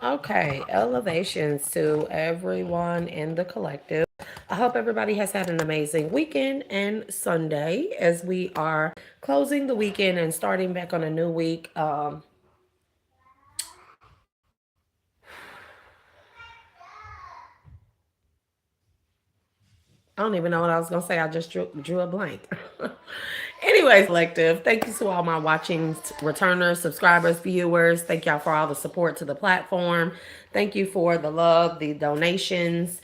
Okay, elevations to everyone in the collective. I hope everybody has had an amazing weekend and Sunday as we are closing the weekend and starting back on a new week. I don't even know what I was going to say. I just drew a blank. Anyways, collective, thank you to all my watching returners, subscribers, viewers. Thank y'all for all the support to the platform. Thank you for the love, the donations.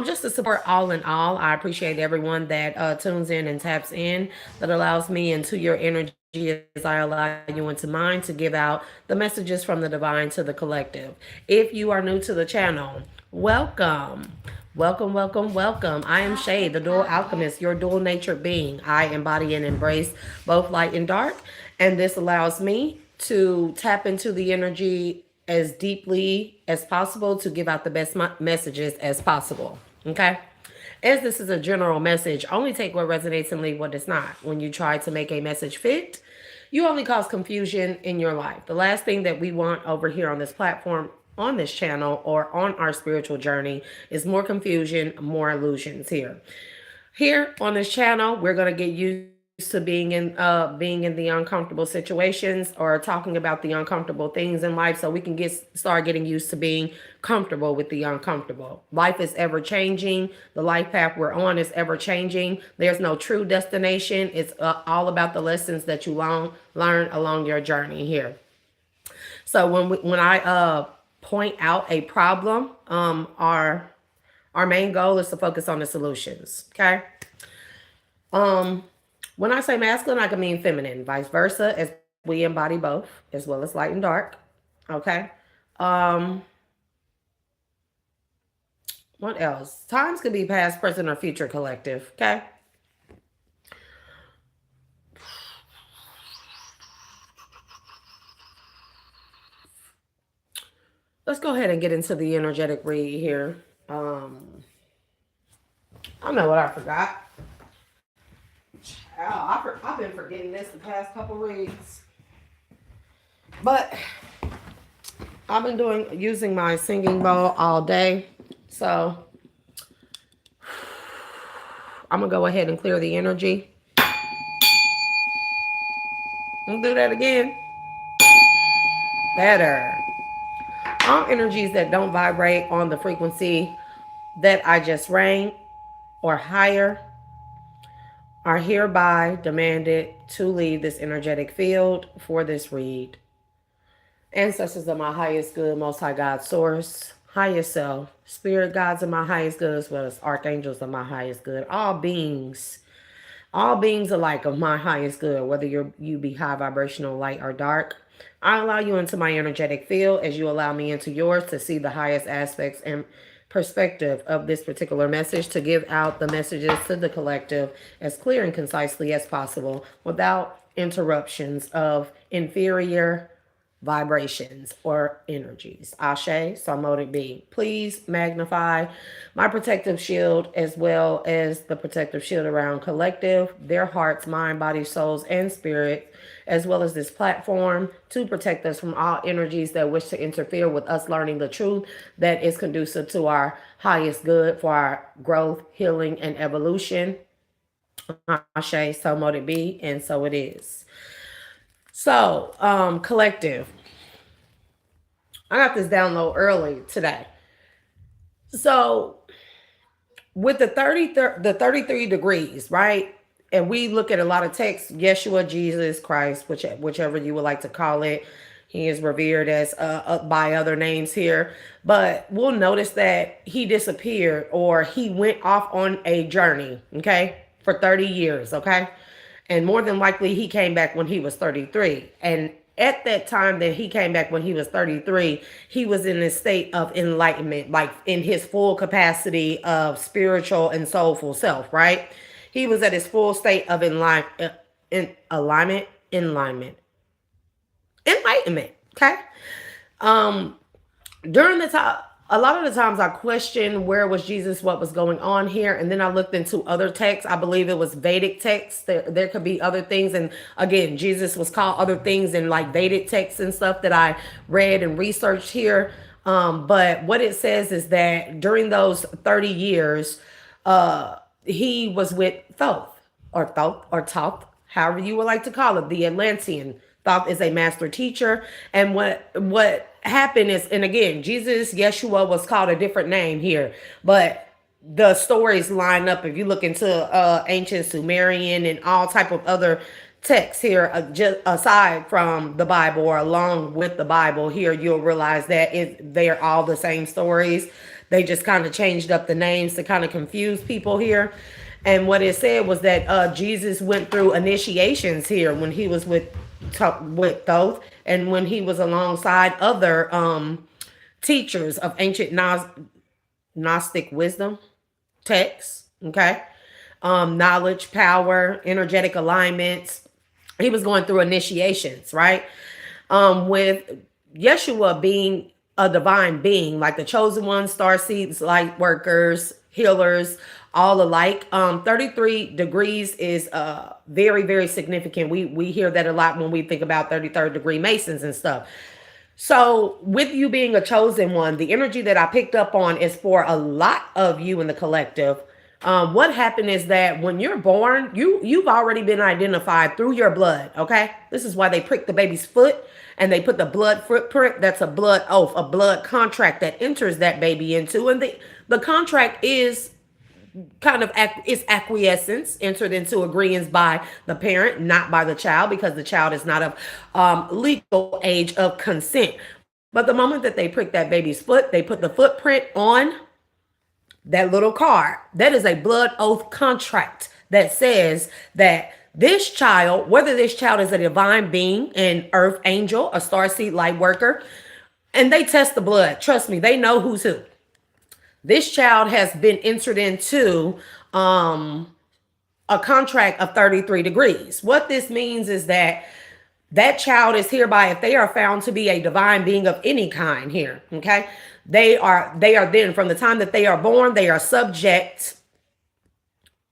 Just the support all in all. I appreciate everyone that tunes in and taps in, that allows me into your energy as I allow you into mine to give out the messages from the divine to the collective. If you are new to the channel, welcome. Welcome. I am Shay, the dual alchemist, your dual natured being. I embody and embrace both light and dark, and this allows me to tap into the energy as deeply as possible to give out the best messages as possible. Okay? As this is a general message, only take what resonates and leave what does not. When you try to make a message fit, you only cause confusion in your life. The last thing that we want over here on this platform, on this channel, or on our spiritual journey is more confusion, more illusions here. Here on this channel, we're going to get used to being in the uncomfortable situations or talking about the uncomfortable things in life so we can start getting used to being comfortable with the uncomfortable. Life is ever changing. The life path we're on is ever changing. There's no true destination. It's all about the lessons that you learn along your journey here. So when I point out a problem, our main goal is to focus on the solutions. Okay. Um, when I say masculine, I can mean feminine, vice versa, as we embody both, as well as light and dark. Okay. Um, what else? Times could be past, present, or future collective. Okay. Let's go ahead and get into the energetic read here. Um, I don't know what I forgot. I've been forgetting this the past couple reads. But I've been using my singing bowl all day. So I'm gonna go ahead and clear the energy. And do that again. Better. All energies that don't vibrate on the frequency that I just rang or higher are hereby demanded to leave this energetic field for this read. Ancestors of my highest good, most high God source, highest self, spirit gods of my highest good, as well as archangels of my highest good, all beings alike of my highest good, whether you be high vibrational, light, or dark. I allow you into my energetic field as you allow me into yours to see the highest aspects and perspective of this particular message, to give out the messages to the collective as clear and concisely as possible without interruptions of inferior vibrations or energies. Ashe, so mote it be. Please magnify my protective shield as well as the protective shield around collective, their hearts, mind, body, souls, and spirit, as well as this platform, to protect us from all energies that wish to interfere with us learning the truth that is conducive to our highest good for our growth, healing, and evolution. Ashe, so mote it be, and so it is. So, collective. I got this download early today. So, with the 33 degrees, right? And we look at a lot of texts, Yeshua, Jesus Christ, whichever you would like to call it. He is revered as by other names here. But we'll notice that he disappeared or he went off on a journey, okay, for 30 years, okay? And more than likely, he came back when he was 33. And at that time that he came back when he was 33, he was in a state of enlightenment, like in his full capacity of spiritual and soulful self, right? He was at his full state of enlightenment. Okay. Um, during the time, a lot of the times I questioned where was Jesus, what was going on here, and then I looked into other texts. I believe it was Vedic texts. There could be other things, and again, Jesus was called other things in like Vedic texts and stuff that I read and researched here. But what it says is that during those 30 years, he was with Thoth, however you would like to call it, the Atlantean. Thoth is a master teacher. And what happened is, and again, Jesus, Yeshua was called a different name here, but the stories line up. If you look into ancient Sumerian and all type of other texts here, just aside from the Bible or along with the Bible, here you'll realize that they're all the same stories. They just kind of changed up the names to kind of confuse people here. And what it said was that Jesus went through initiations here when he was with Thoth, and when he was alongside other teachers of ancient Gnostic wisdom texts. Okay, knowledge, power, energetic alignments. He was going through initiations, right? With Yeshua being a divine being, like the chosen ones, star seeds, light workers, healers, all alike. 33 degrees is very, very significant. We hear that a lot when we think about 33rd degree Masons and stuff. So with you being a chosen one, the energy that I picked up on is for a lot of you in the collective. What happened is that when you're born, you've already been identified through your blood. Okay, this is why they prick the baby's foot and they put the blood footprint. That's a blood oath, a blood contract that enters that baby into, and the contract is kind of is acquiescence entered into agreements by the parent, not by the child, because the child is not of legal age of consent. But the moment that they prick that baby's foot, they put the footprint on that little card. That is a blood oath contract that says that this child, whether this child is a divine being, an earth angel, a starseed light worker, and they test the blood. Trust me, they know who's who. This child has been entered into a contract of 33 degrees. What this means is that that child is hereby, if they are found to be a divine being of any kind here, okay, they are then, from the time that they are born, they are subject,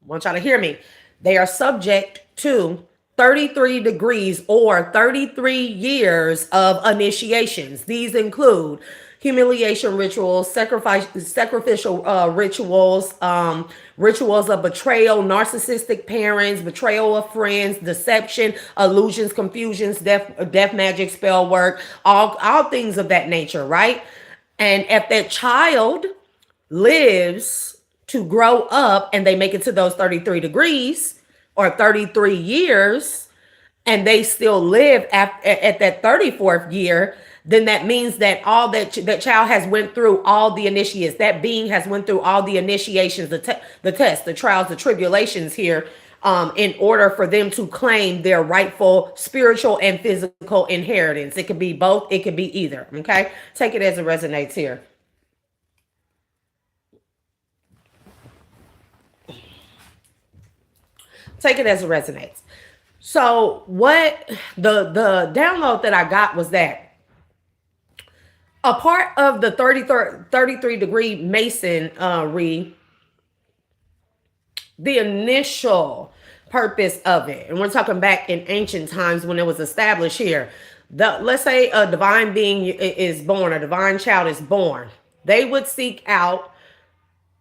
I want y'all to hear me, they are subject to 33 degrees or 33 years of initiations. These include humiliation rituals, sacrificial rituals, rituals of betrayal, narcissistic parents, betrayal of friends, deception, illusions, confusions, death magic, spell work, all things of that nature, right? And if that child lives to grow up and they make it to those 33 degrees or 33 years, and they still live at that 34th year, then that means that all that child has went through all the initiates. That being has went through all the initiations, the tests, the trials, the tribulations here, in order for them to claim their rightful spiritual and physical inheritance. It could be both. It could be either. Okay, take it as it resonates here. Take it as it resonates. So what the download that I got was that a part of the 33 degree masonry, the initial purpose of it, and we're talking back in ancient times when it was established here, let's say a divine being is born, a divine child is born, they would seek out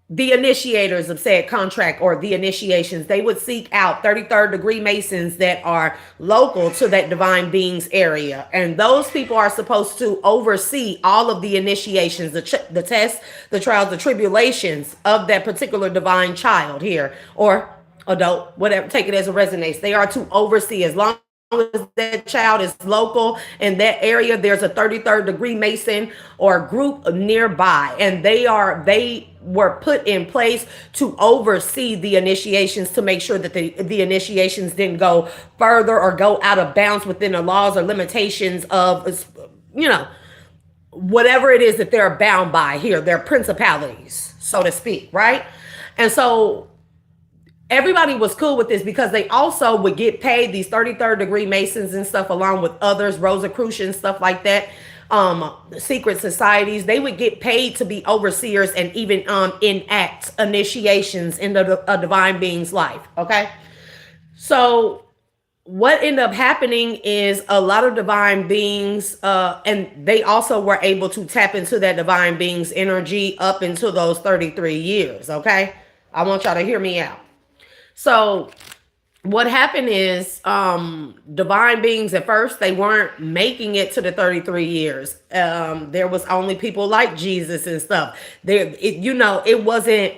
the initiators of said contract, or the initiations. They would seek out 33rd degree Masons that are local to that divine being's area. And those people are supposed to oversee all of the initiations, the tests, the trials, the tribulations of that particular divine child here, or adult, whatever, take it as it resonates. They are to oversee. As long as that child is local in that area, there's a 33rd degree Mason or group nearby, and they were put in place to oversee the initiations, to make sure that the initiations didn't go further or go out of bounds within the laws or limitations of, whatever it is that they're bound by here, their principalities, so to speak, right? And so everybody was cool with this because they also would get paid, these 33rd degree Masons and stuff, along with others, Rosicrucians, stuff like that, secret societies. They would get paid to be overseers and even enact initiations into a divine being's life. Okay, so what ended up happening is a lot of divine beings, and they also were able to tap into that divine being's energy up into those 33 years. Okay. I want y'all to hear me out. So what happened is, divine beings at first, they weren't making it to the 33 years. There was only people like Jesus and stuff there. It wasn't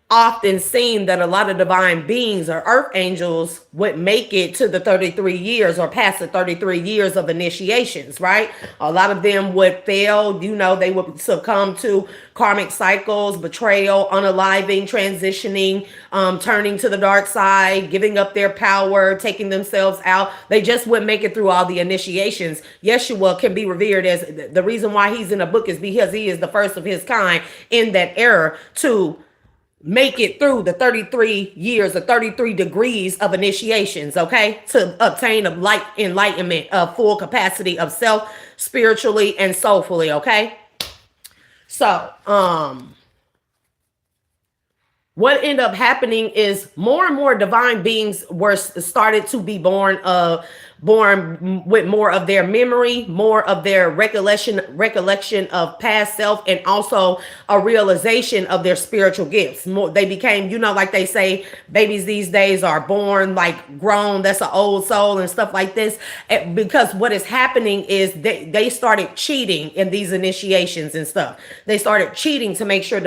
often seen that a lot of divine beings or earth angels would make it to the 33 years or past the 33 years of initiations, right? A lot of them would fail. They would succumb to karmic cycles, betrayal, unaliving, transitioning, turning to the dark side, giving up their power, taking themselves out. They just wouldn't make it through all the initiations. Yeshua can be revered as the reason why he's in a book is because he is the first of his kind in that era to make it through the 33 years or 33 degrees of initiations, okay, to obtain a light enlightenment of full capacity of self, spiritually and soulfully. Okay. So what ended up happening is more and more divine beings were started to be born with more of their memory, more of their recollection of past self, and also a realization of their spiritual gifts. They became, like they say, babies these days are born like grown. That's an old soul and stuff like this. Because what is happening is they started cheating in these initiations and stuff. They started cheating to make sure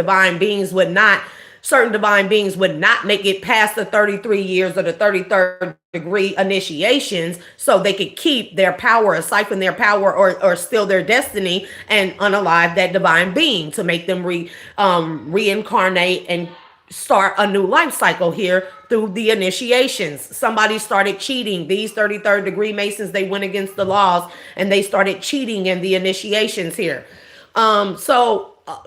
certain divine beings would not make it past the 33 years or the 33rd degree initiations, so they could keep their power or siphon their power or steal their destiny and unalive that divine being to make them reincarnate and start a new life cycle here through the initiations. Somebody started cheating. These 33rd degree Masons, they went against the laws and they started cheating in the initiations here.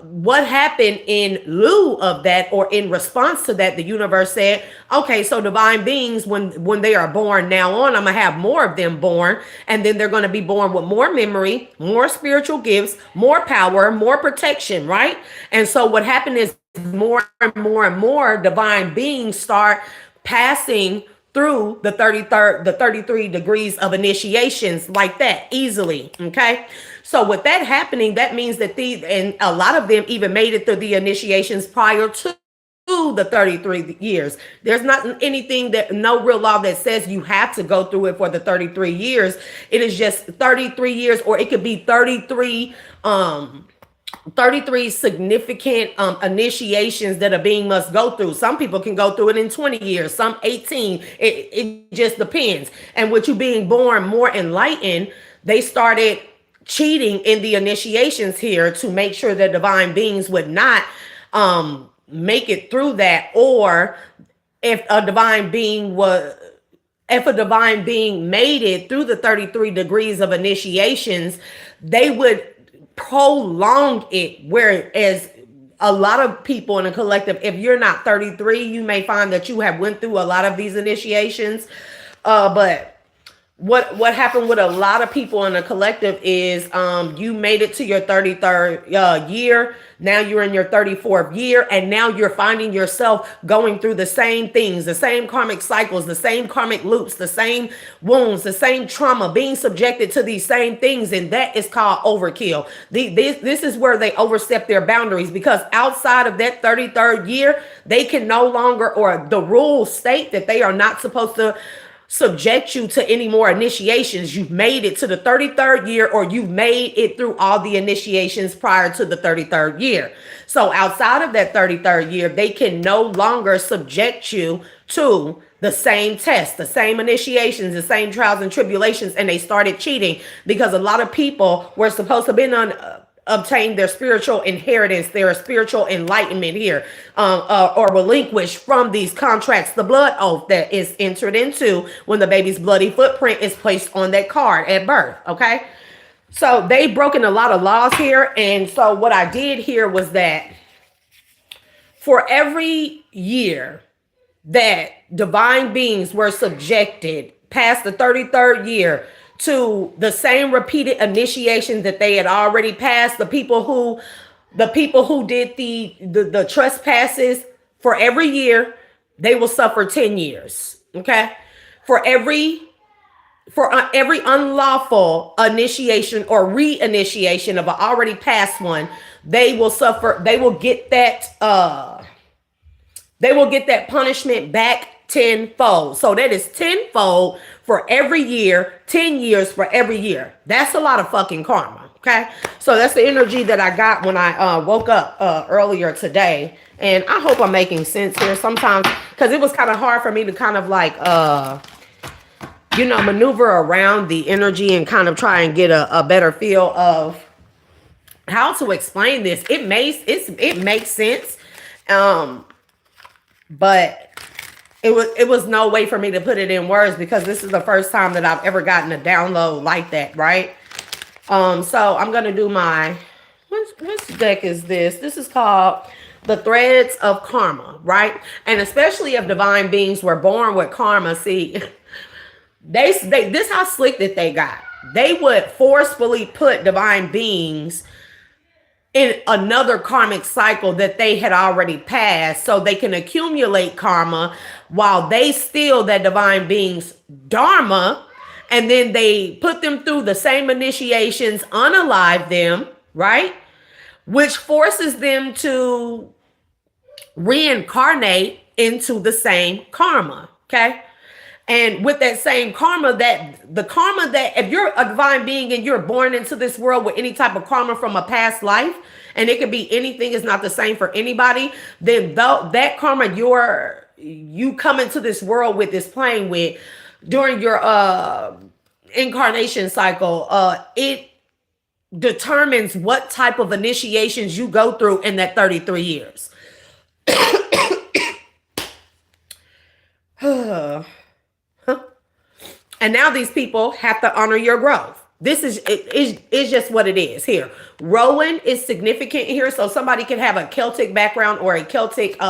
What happened in lieu of that, or in response to that, the universe said, okay, so divine beings, when they are born now on, I'm gonna have more of them born, and then they're going to be born with more memory, more spiritual gifts, more power, more protection, right? And so what happened is more and more and more divine beings start passing through the 33 degrees of initiations like that easily. Okay. So with that happening, that means that and a lot of them even made it through the initiations prior to the 33 years. There's not anything no real law that says you have to go through it for the 33 years. It is just 33 years, or it could be 33 significant initiations that a being must go through. Some people can go through it in 20 years, some 18. It just depends. And with you being born more enlightened, they started cheating in the initiations here to make sure that divine beings would not make it through that. Or if a divine being made it through the 33 degrees of initiations, they would prolong it. Whereas a lot of people in a collective, if you're not 33, you may find that you have went through a lot of these initiations. But what happened with a lot of people in a collective is you made it to your 33rd year. Now you're in your 34th year, and now you're finding yourself going through the same things, the same karmic cycles, the same karmic loops, the same wounds, the same trauma, being subjected to these same things. And that is called overkill. This is where they overstep their boundaries, because outside of that 33rd year, they can no longer, or the rules state that they are not supposed to subject you to any more initiations. You've made it to the 33rd year, or you've made it through all the initiations prior to the 33rd year. So outside of that 33rd year, they can no longer subject you to the same tests, the same initiations, the same trials and tribulations. And they started cheating because a lot of people were supposed to have been obtain their spiritual inheritance, their spiritual enlightenment here, or relinquish from these contracts, the blood oath that is entered into when the baby's bloody footprint is placed on that card at birth. Okay. So they broken a lot of laws here. And so what I did here was that for every year that divine beings were subjected past the 33rd year to the same repeated initiation that they had already passed, the people who did the trespasses, for every year they will suffer 10 years. Okay. For every for every unlawful initiation or reinitiation of an already passed one, they will suffer. They will get that. They will get that punishment back tenfold. So that is tenfold for every year, 10 years for every year. That's a lot of fucking karma. Okay. So that's the energy that I got when I woke up earlier today. And I hope I'm making sense here sometimes, because it was kind of hard for me to kind of like, maneuver around the energy and kind of try and get a better feel of how to explain this. It makes sense. But it was no way for me to put it in words, because this is the first time that I've ever gotten a download like that, right? So I'm gonna do my which deck is this? This is called the Threads of Karma, right? And especially if divine beings were born with karma, see, they this how slick that they got. They would forcefully put divine beings in another karmic cycle that they had already passed, so they can accumulate karma while they steal that divine being's dharma, and then they put them through the same initiations, unalive them, right? Which forces them to reincarnate into the same karma, okay? And with that same karma, that the karma that if you're a divine being and you're born into this world with any type of karma from a past life, and it could be anything, it's not the same for anybody, then that karma you come into this world with, is playing with during your incarnation cycle, it determines what type of initiations you go through in that 33 years. And now these people have to honor your growth. This is just what it is here. Rowan is significant here. So somebody can have a Celtic background or a Celtic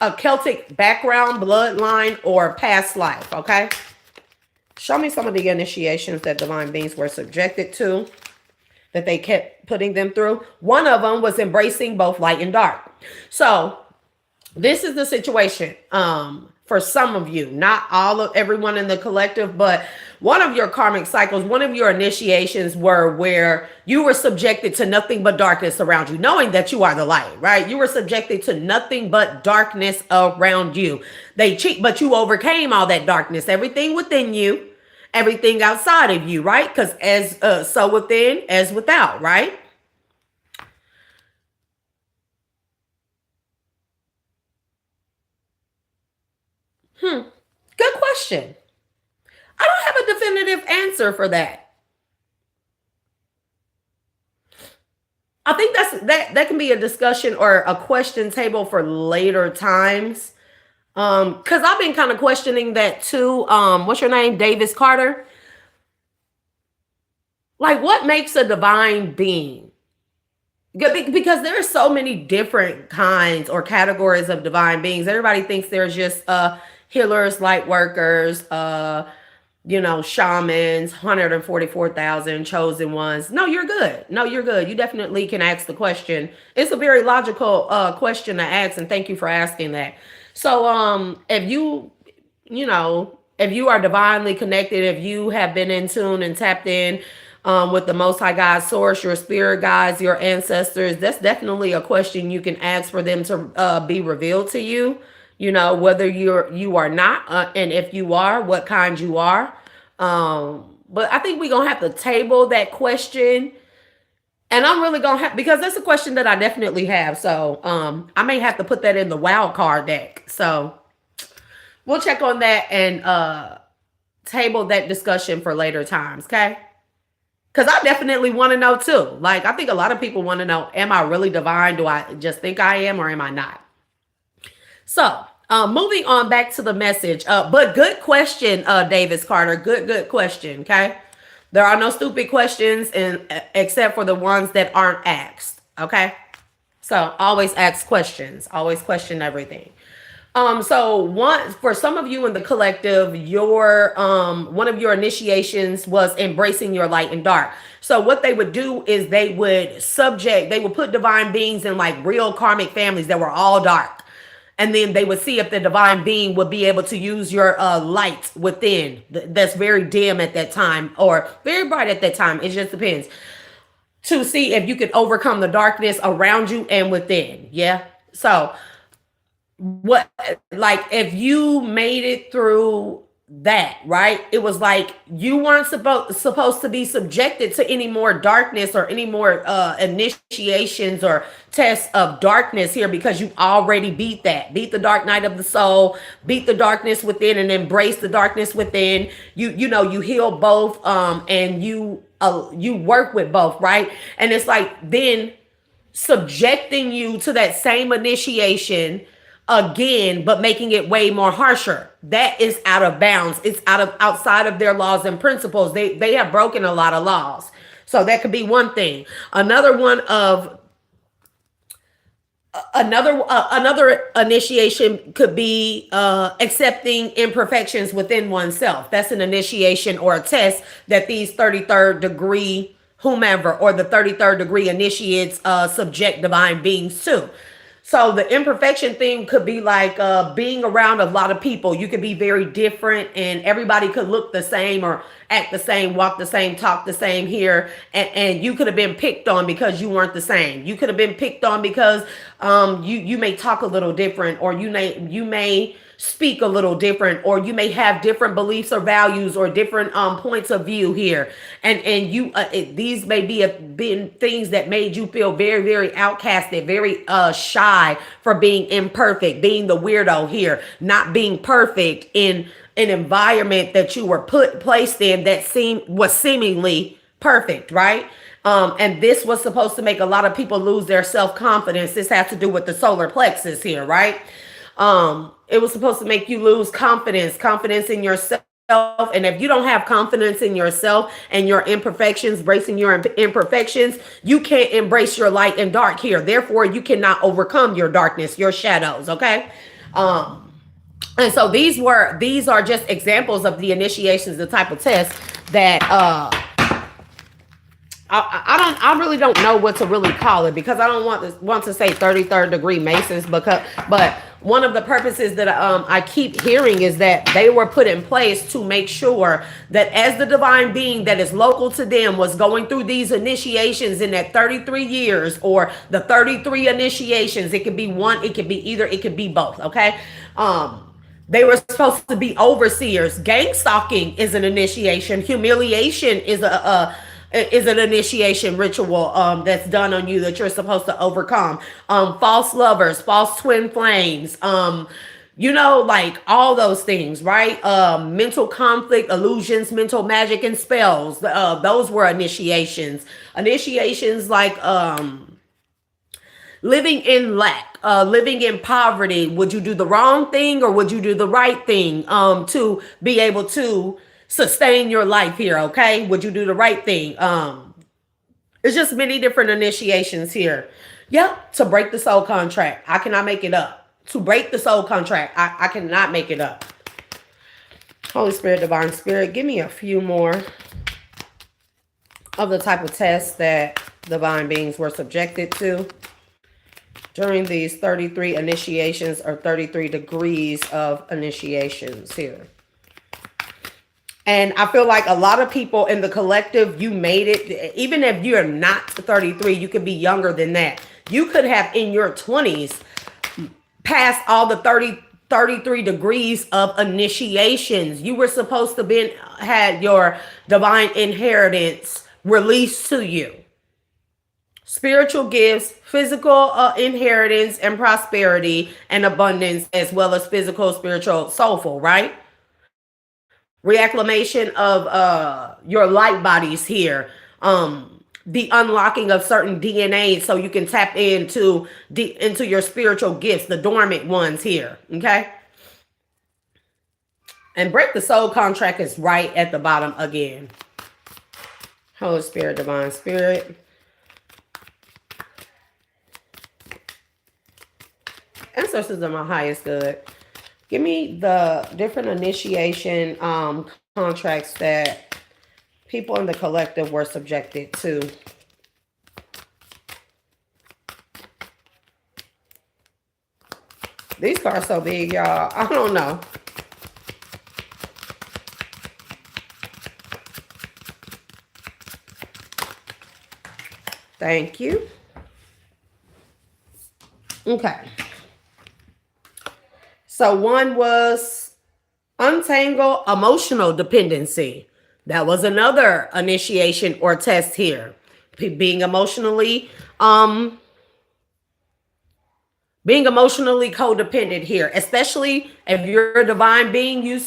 a Celtic background, bloodline, or past life. Okay. Show me some of the initiations that divine beings were subjected to, that they kept putting them through. One of them was embracing both light and dark. So this is the situation. For some of you, not everyone in the collective, but one of your karmic cycles, one of your initiations were where you were subjected to nothing but darkness around you, knowing that you are the light, right? You were subjected to nothing but darkness around you. They cheat, but you overcame all that darkness, everything within you, everything outside of you, right? Because as so within as without, right? Good question. I don't have a definitive answer for that. I think that can be a discussion or a question table for later times. Because I've been kind of questioning that too. What's your name? Davis Carter. Like, what makes a divine being? Because there are so many different kinds or categories of divine beings. Everybody thinks there's just healers, light workers, shamans, 144,000 chosen ones. No, you're good. No, you're good. You definitely can ask the question. It's a very logical question to ask, and thank you for asking that. So if you are divinely connected, if you have been in tune and tapped in with the Most High God source, your spirit guides, your ancestors, that's definitely a question you can ask for them to be revealed to you. Whether you are not, and if you are, what kind you are. But I think we're gonna have to table that question, and I'm really gonna have, because that's a question that I definitely have. So I may have to put that in the wild card deck. So we'll check on that and table that discussion for later times. Okay. Because I definitely want to know too. Like, I think a lot of people want to know, am I really divine? Do I just think I am, or am I not? So, moving on back to the message. But good question, Davis Carter. Good question. Okay. There are no stupid questions, except for the ones that aren't asked. Okay. So always ask questions. Always question everything. So for some of you in the collective, your one of your initiations was embracing your light and dark. So what they would do is they would put divine beings in like real karmic families that were all dark. And then they would see if the divine being would be able to use your light within that's very dim at that time or very bright at that time. It just depends, to see if you can overcome the darkness around you and within. Yeah. So what, like, if you made it through that, right, it was like you weren't supposed to be subjected to any more darkness or any more initiations or tests of darkness here, because you already beat the dark night of the soul, beat the darkness within, and embrace the darkness within. You heal both, and you work with both, right? And it's like then subjecting you to that same initiation again, but making it way more harsher. That is out of bounds. It's outside of their laws and principles. They have broken a lot of laws. So that could be one thing. Another initiation could be accepting imperfections within oneself. That's an initiation or a test that these 33rd degree whomever or the 33rd degree initiates subject divine beings to. So the imperfection thing could be like being around a lot of people. You could be very different and everybody could look the same or act the same, walk the same, talk the same here. And you could have been picked on because you weren't the same. You could have been picked on because you may talk a little different, or you may speak a little different, or you may have different beliefs or values or different points of view here, and these may be been things that made you feel very, very outcasted, very shy for being imperfect, being the weirdo here, not being perfect in an environment that you were placed in that was seemingly perfect, right? And this was supposed to make a lot of people lose their self-confidence. This has to do with the solar plexus here, right? It was supposed to make you lose confidence in yourself. And if you don't have confidence in yourself and your imperfections, embracing your imperfections, you can't embrace your light and dark here. Therefore, you cannot overcome your darkness, your shadows. Okay. And so these are just examples of the initiations, the type of tests that I really don't know what to really call it, because I don't want to say 33rd degree masons, but one of the purposes that I keep hearing is that they were put in place to make sure that as the divine being that is local to them was going through these initiations in that 33 years or the 33 initiations, it could be one, it could be either, it could be both. Okay. They were supposed to be overseers. Gang stalking is an initiation. Humiliation is an initiation ritual that's done on you that you're supposed to overcome. False lovers, false twin flames, like all those things, right? Mental conflict, illusions, mental magic, and spells. Those were initiations. Initiations like living in lack, living in poverty. Would you do the wrong thing or would you do the right thing to be able to sustain your life here? Okay. Would you do the right thing? There's just many different initiations here. Yep. To break the soul contract. I cannot make it up. To break the soul contract. I cannot make it up. Holy Spirit, Divine Spirit, give me a few more of the type of tests that divine beings were subjected to during these 33 initiations or 33 degrees of initiations here. And I feel like a lot of people in the collective, you made it. Even if you're not 33, you could be younger than that. You could have in your 20s passed all the 33 degrees of initiations. You were supposed to had your divine inheritance released to you. Spiritual gifts, physical inheritance and prosperity and abundance, as well as physical, spiritual, soulful, right? Reacclimation of your light bodies here. The unlocking of certain DNA so you can tap into your spiritual gifts, the dormant ones here. Okay. And break the soul contract is right at the bottom again. Holy Spirit, Divine Spirit. Ancestors are my highest good. Give me the different initiation contracts that people in the collective were subjected to. These cards so big, y'all. I don't know. Thank you. Okay. So one was untangle emotional dependency. That was another initiation or test here. Being emotionally um being emotionally codependent here, especially if you're a divine being,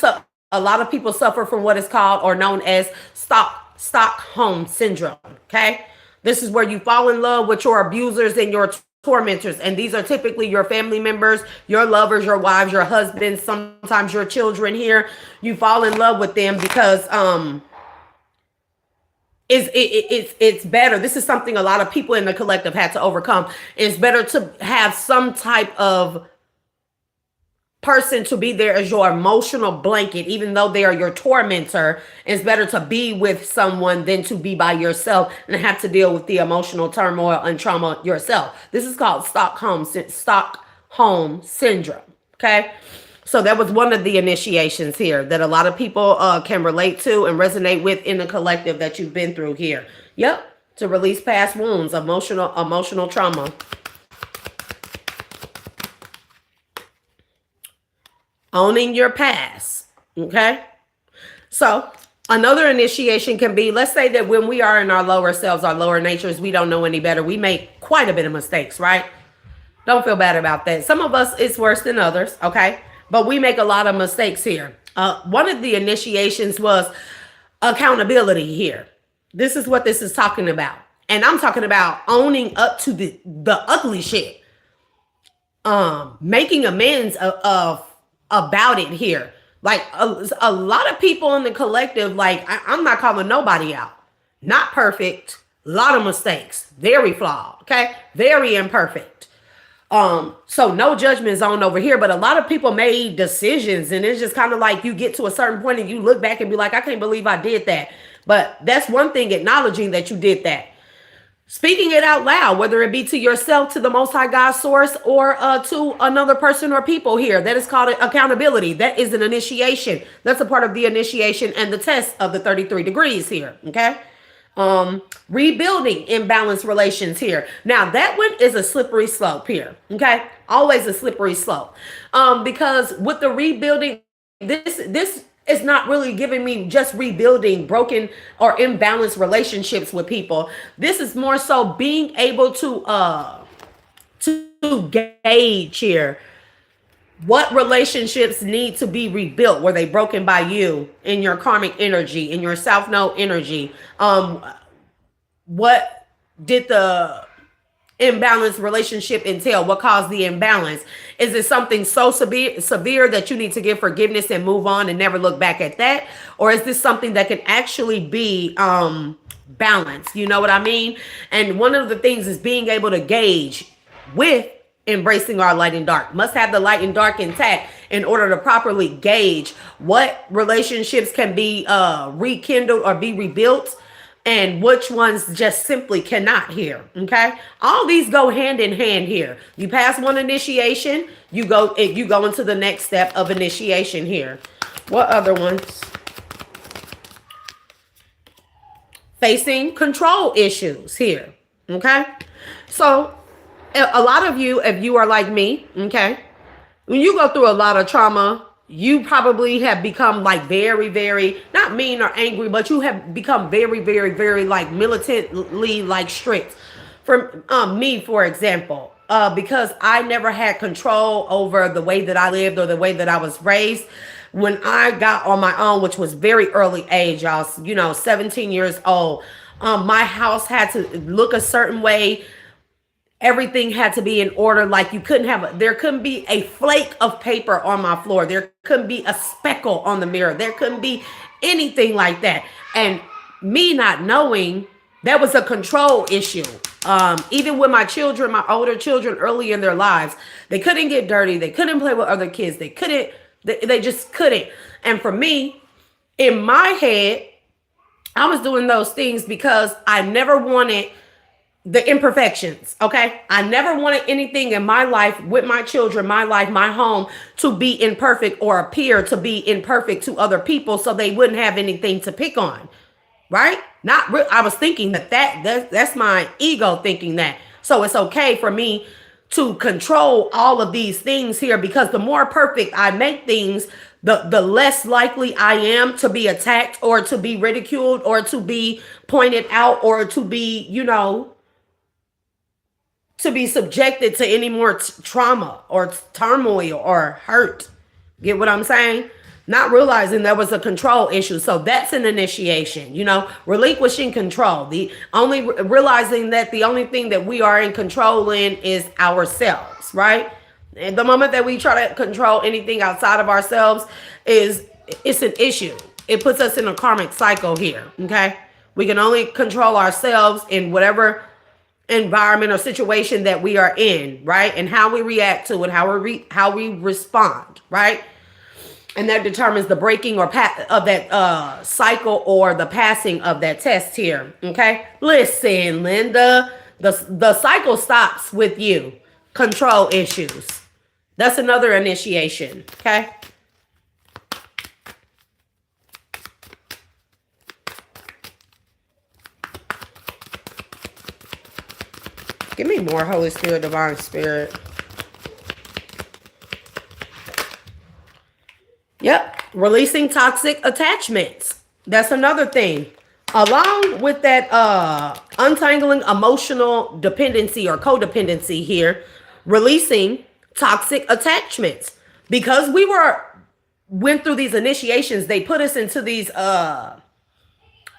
a lot of people suffer from what is called or known as Stockholm syndrome. Okay, this is where you fall in love with your abusers and your tormentors, and these are typically your family members, your lovers, your wives, your husbands, sometimes your children. Here, you fall in love with them because it's better. This is something a lot of people in the collective had to overcome. It's better to have some type of person to be there as your emotional blanket, even though they are your tormentor. It's better to be with someone than to be by yourself and have to deal with the emotional turmoil and trauma yourself. This is called Stockholm syndrome. Okay. So that was one of the initiations here that a lot of people can relate to and resonate with in the collective that you've been through here. Yep. To release past wounds, emotional trauma. Owning your past. Okay. So another initiation can be, let's say that when we are in our lower selves, our lower natures, we don't know any better. We make quite a bit of mistakes, right? Don't feel bad about that. Some of us, it's worse than others. Okay. But we make a lot of mistakes here. One of the initiations was accountability here. This is what this is talking about. And I'm talking about owning up to the ugly shit. Making amends of about it here. Like a lot of people in the collective, like I'm not calling nobody out. Not perfect. A lot of mistakes. Very flawed. Okay. Very imperfect. So no judgment zone over here, but a lot of people made decisions and it's just kind of like you get to a certain point and you look back and be like, I can't believe I did that. But that's one thing, acknowledging that you did that. Speaking it out loud, whether it be to yourself, to the Most High God source, or to another person or people here. That is called accountability. That is an initiation. That's a part of the initiation and the test of the 33 degrees here. Okay. Rebuilding imbalanced relations here. Now that one is a slippery slope here. Okay. Always a slippery slope. Because with the rebuilding, this is not really giving me just rebuilding broken or imbalanced relationships with people. This is more so being able to gauge here what relationships need to be rebuilt. Were they broken by you in your karmic energy, in your South Node energy? What did the imbalanced relationship entail? What caused the imbalance? Is it something so severe that you need to give forgiveness and move on and never look back at that? Or is this something that can actually be balanced? You know what I mean? And one of the things is being able to gauge with embracing our light and dark. Must have the light and dark intact in order to properly gauge what relationships can be rekindled or be rebuilt and which ones just simply cannot here. Okay. All these go hand in hand here. You pass one initiation, you go into the next step of initiation here. What other ones? Facing control issues here. Okay. So a lot of you, if you are like me, okay, when you go through a lot of trauma, you probably have become like very, very, not mean or angry, but you have become very, very, very like militantly like strict. For me, for example, because I never had control over the way that I lived or the way that I was raised. When I got on my own, which was very early age, y'all, 17 years old, my house had to look a certain way. Everything had to be in order. Like there couldn't be a flake of paper on my floor. There couldn't be a speckle on the mirror. There couldn't be anything like that. And me not knowing, that was a control issue. Even with my children, my older children early in their lives, they couldn't get dirty. They couldn't play with other kids. They just couldn't. And for me, in my head, I was doing those things because I never wanted the imperfections. Okay. I never wanted anything in my life, with my children, my life, my home, to be imperfect or appear to be imperfect to other people so they wouldn't have anything to pick on. Right? Not I was thinking that's my ego thinking that. So it's okay for me to control all of these things here, because the more perfect I make things, the less likely I am to be attacked or to be ridiculed or to be pointed out or to be, to be subjected to any more trauma or turmoil or hurt. Get what I'm saying? Not realizing there was a control issue. So that's an initiation, relinquishing control. The only realizing that the only thing that we are in control in is ourselves, right? And the moment that we try to control anything outside of ourselves it's an issue. It puts us in a karmic cycle here, okay? We can only control ourselves in whatever environment or situation that we are in, right? And how we react to it, how we respond, right? And that determines the breaking or of that cycle or the passing of that test here. Okay. Listen, Linda, the cycle stops with you. Control issues. That's another initiation. Okay. Give me more, Holy Spirit, Divine Spirit. Yep. Releasing toxic attachments. That's another thing. Along with that untangling emotional dependency or codependency here, releasing toxic attachments. Because we went through these initiations, they put us into these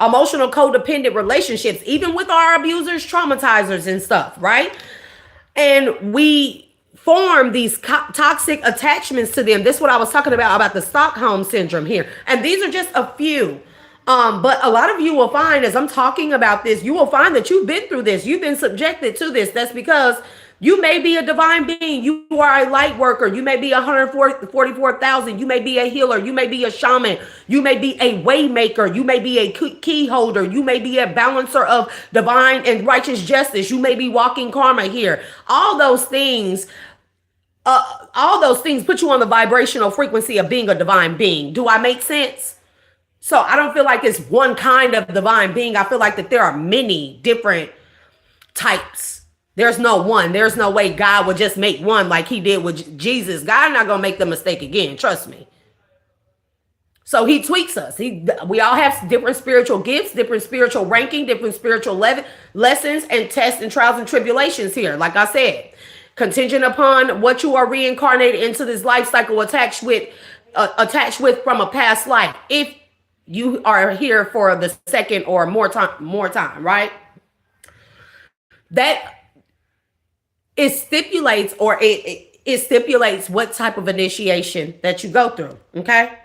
emotional codependent relationships, even with our abusers, traumatizers and stuff, right? And we form these toxic attachments to them. This is what I was talking about the Stockholm syndrome here. And these are just a few. But a lot of you will find, as I'm talking about this, you will find that you've been through this. You've been subjected to this. That's because you may be a divine being. You are a light worker. You may be 144,000. You may be a healer. You may be a shaman. You may be a way maker. You may be a key holder. You may be a balancer of divine and righteous justice. You may be walking karma here. All those things put you on the vibrational frequency of being a divine being. Do I make sense? So I don't feel like it's one kind of divine being. I feel like that there are many different types. There's no one. There's no way God would just make one like he did with Jesus. God not going to make the mistake again. Trust me. So he tweaks us. We all have different spiritual gifts, different spiritual ranking, different spiritual lessons and tests and trials and tribulations here. Like I said, contingent upon what you are reincarnated into this life cycle attached with from a past life. If you are here for the second or more time, right? That it stipulates what type of initiation that you go through. Okay.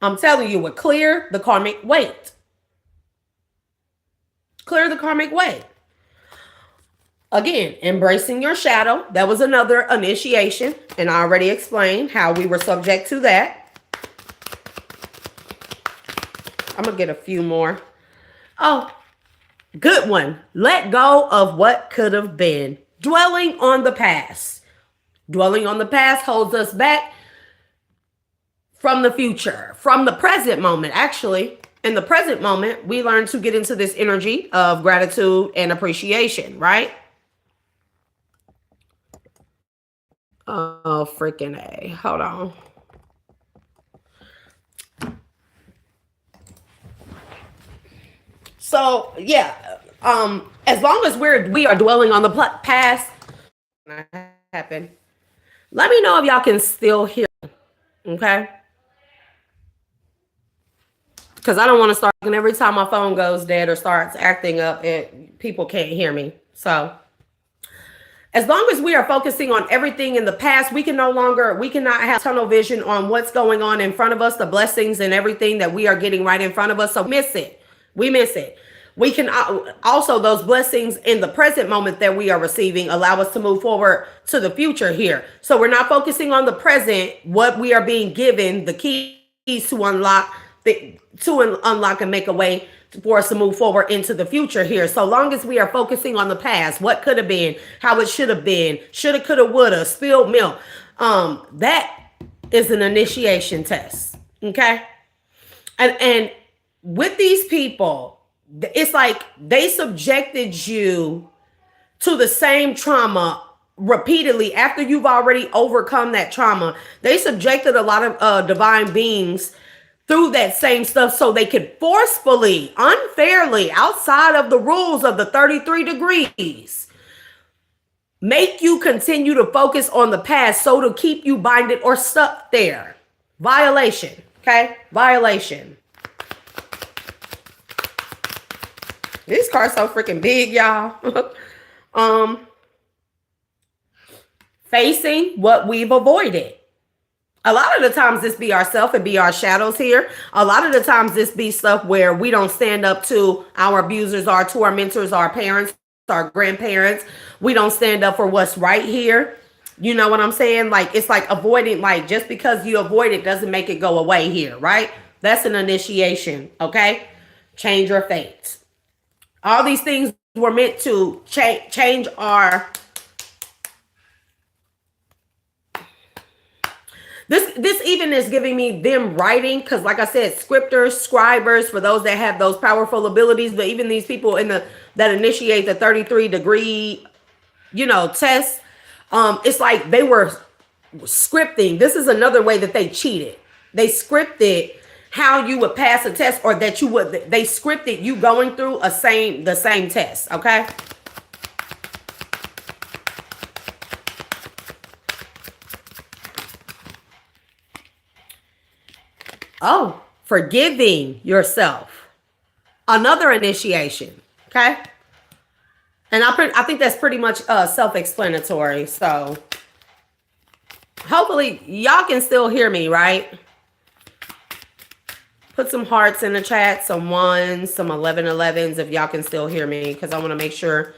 I'm telling you, would clear the karmic weight. Clear the karmic weight. Again, embracing your shadow. That was another initiation. And I already explained how we were subject to that. I'm going to get a few more. Oh, good one. Let go of what could have been. Dwelling on the past. Dwelling on the past holds us back from the future, from the present moment. Actually, in the present moment, we learn to get into this energy of gratitude and appreciation, right? Oh, freaking A. Hold on. So, yeah, as long as we are dwelling on the past, happen. Let me know if y'all can still hear me, okay? Because I don't want to start, and every time my phone goes dead or starts acting up, people can't hear me. So as long as we are focusing on everything in the past, we cannot have tunnel vision on what's going on in front of us, the blessings and everything that we are getting right in front of us. So we miss it. We can also, those blessings in the present moment that we are receiving allow us to move forward to the future here. So we're not focusing on the present, what we are being given, the keys to unlock and make a way for us to move forward into the future here. So long as we are focusing on the past, what could have been, how it should have been, shoulda, coulda, woulda, spilled milk, that is an initiation test. Okay. And with these people, it's like they subjected you to the same trauma repeatedly after you've already overcome that trauma. They subjected a lot of divine beings through that same stuff so they could forcefully, unfairly, outside of the rules of the 33 degrees, make you continue to focus on the past, so to keep you binded or stuck there. Violation. Okay? Violation. These cards so freaking big, y'all. Facing what we've avoided. A lot of the times this be ourself and be our shadows here. A lot of the times this be stuff where we don't stand up to our abusers, our tormentors, our parents, our grandparents. We don't stand up for what's right here. You know what I'm saying? Like, it's like avoiding, like, just because you avoid it doesn't make it go away here, right? That's an initiation, okay? Change your fate. All these things were meant to change our... This even is giving me them writing, because like I said, scripters, scribers, for those that have those powerful abilities, but even these people that initiate the 33 degree, test, it's like they were scripting. This is another way that they cheated. They scripted how you would pass a test, or that they scripted you going through the same test, okay? Oh, forgiving yourself. Another initiation. Okay. And I think that's pretty much self-explanatory. So hopefully y'all can still hear me, right? Put some hearts in the chat, some ones, some 1111s if y'all can still hear me, because I want to make sure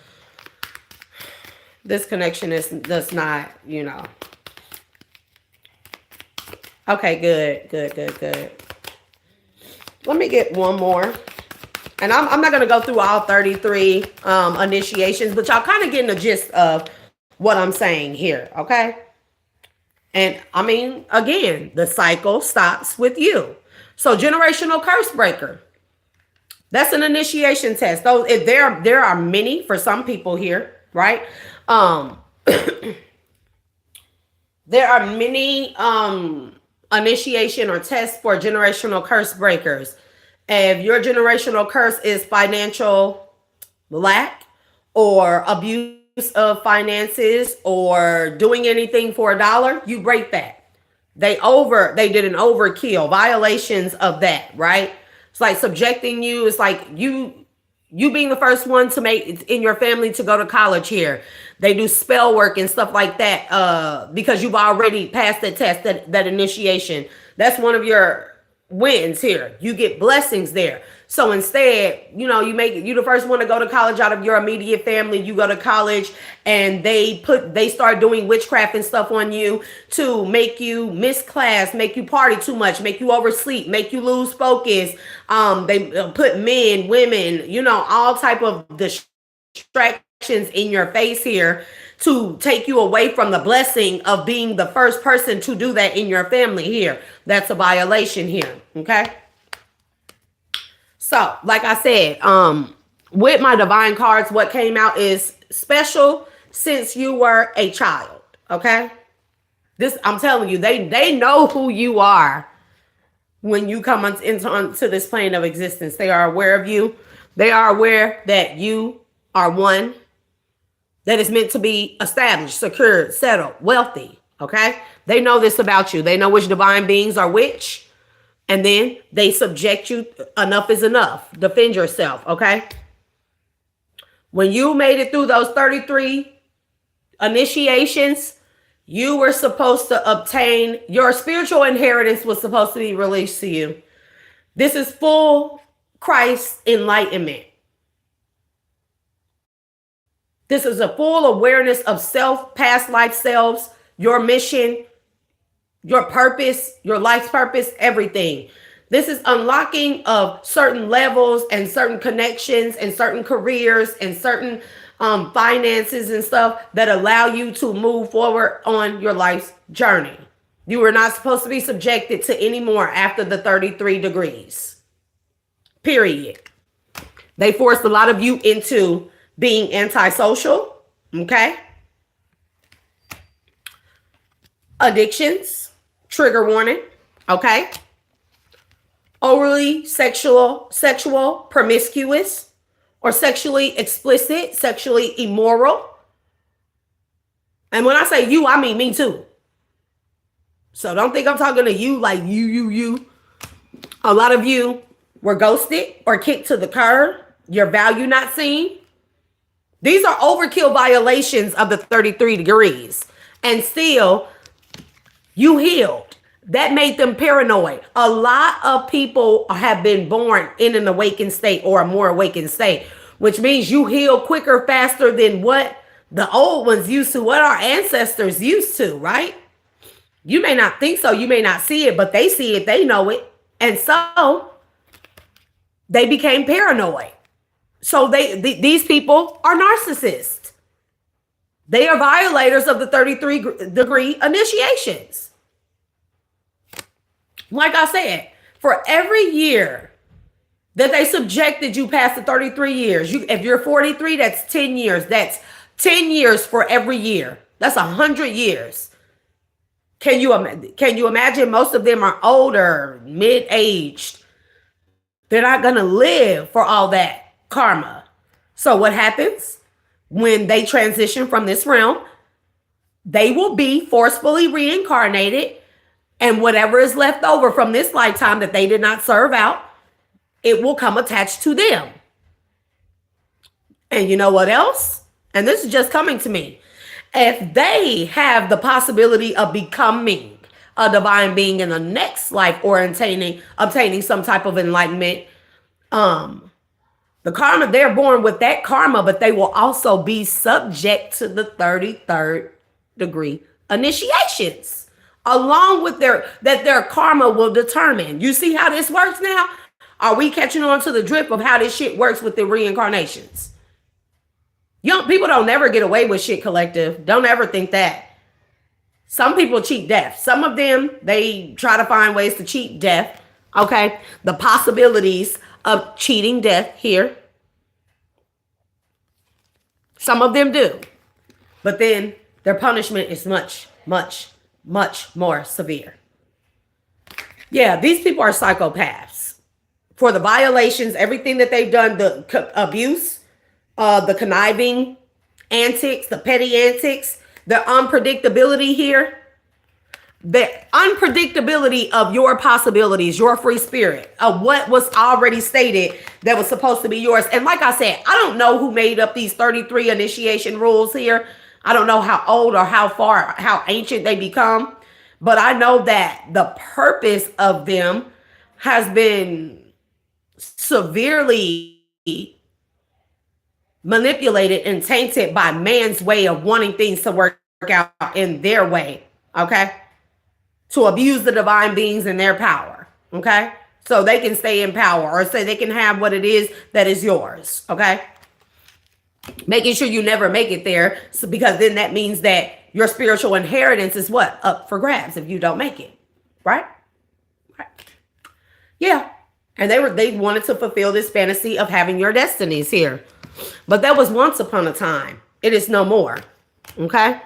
this connection does not, Okay, good. Let me get one more. And I'm not going to go through all 33 initiations, but y'all kind of getting the gist of what I'm saying here, okay? And I mean, again, the cycle stops with you. So generational curse breaker. That's an initiation test. Though there are many for some people here, right? There are many initiation or tests for generational curse breakers. If your generational curse is financial lack or abuse of finances or doing anything for $1, you break that. They did an overkill, violations of that, right? It's like subjecting you. It's like you being the first one to make in your family to go to college here. They do spell work and stuff like that because you've already passed the test, that initiation. That's one of your wins here. You get blessings there. So instead, you the first one to go to college out of your immediate family. You go to college and they start doing witchcraft and stuff on you to make you miss class, make you party too much, make you oversleep, make you lose focus. They put men, women, all type of distractions in your face here to take you away from the blessing of being the first person to do that in your family here. That's a violation here. Okay. So, like I said, with my divine cards, what came out is special since you were a child. Okay. I'm telling you, they know who you are when you come into this plane of existence. They are aware of you. They are aware that you are one that is meant to be established, secured, settled, wealthy. Okay. They know this about you. They know which divine beings are which. And then they subject you. Enough is enough. Defend yourself. Okay. When you made it through those 33 initiations, you were supposed to obtain your spiritual inheritance was supposed to be released to you. This is full Christ enlightenment. This is a full awareness of self, past life selves, your mission, your purpose, your life's purpose, everything. This is unlocking of certain levels and certain connections and certain careers and certain finances and stuff that allow you to move forward on your life's journey. You were not supposed to be subjected to any more after the 33 degrees. Period. They forced a lot of you into being antisocial. Okay. Addictions. Trigger warning. Okay. Overly sexual, promiscuous, or sexually explicit, sexually immoral. And when I say you, I mean me too. So don't think I'm talking to you like you. A lot of you were ghosted or kicked to the curb. Your value not seen. These are overkill violations of the 33 degrees. And still, you healed. That made them paranoid. A lot of people have been born in an awakened state or a more awakened state, which means you heal quicker, faster than what the old ones used to, what our ancestors used to, right? You may not think so. You may not see it, but they see it. They know it. And so they became paranoid. So these people are narcissists. They are violators of the 33 degree initiations. Like I said, for every year that they subjected you past the 33 years, if you're 43, that's 10 years. That's 10 years for every year. That's 100 years. Can you imagine? Most of them are older, mid-aged. They're not going to live for all that karma. So what happens when they transition from this realm? They will be forcefully reincarnated. And whatever is left over from this lifetime that they did not serve out, it will come attached to them. And you know what else? And this is just coming to me. If they have the possibility of becoming a divine being in the next life or obtaining some type of enlightenment, the karma, they're born with that karma, but they will also be subject to the 33rd degree initiations. Along with their karma will determine. You see how this works now? Are we catching on to the drift of how this shit works with the reincarnations? Young people don't never get away with shit, collective. Don't ever think that. Some people cheat death. Some of them, they try to find ways to cheat death. Okay? The possibilities of cheating death here. Some of them do. But then their punishment is much, much more severe. Yeah, these people are psychopaths for the violations, everything that they've done, the abuse, the conniving antics, the petty antics, the unpredictability here, the unpredictability of your possibilities, your free spirit, of what was already stated that was supposed to be yours. And like I said, I don't know who made up these 33 initiation rules here. I don't know how old or how ancient they become, but I know that the purpose of them has been severely manipulated and tainted by man's way of wanting things to work out in their way, okay? To abuse the divine beings and their power, okay? So they can stay in power or say they can have what it is that is yours, okay? Making sure you never make it there, so because then that means that your spiritual inheritance is what? Up for grabs if you don't make it. Right? Yeah. And they wanted to fulfill this fantasy of having your destinies here. But that was once upon a time. It is no more. Okay?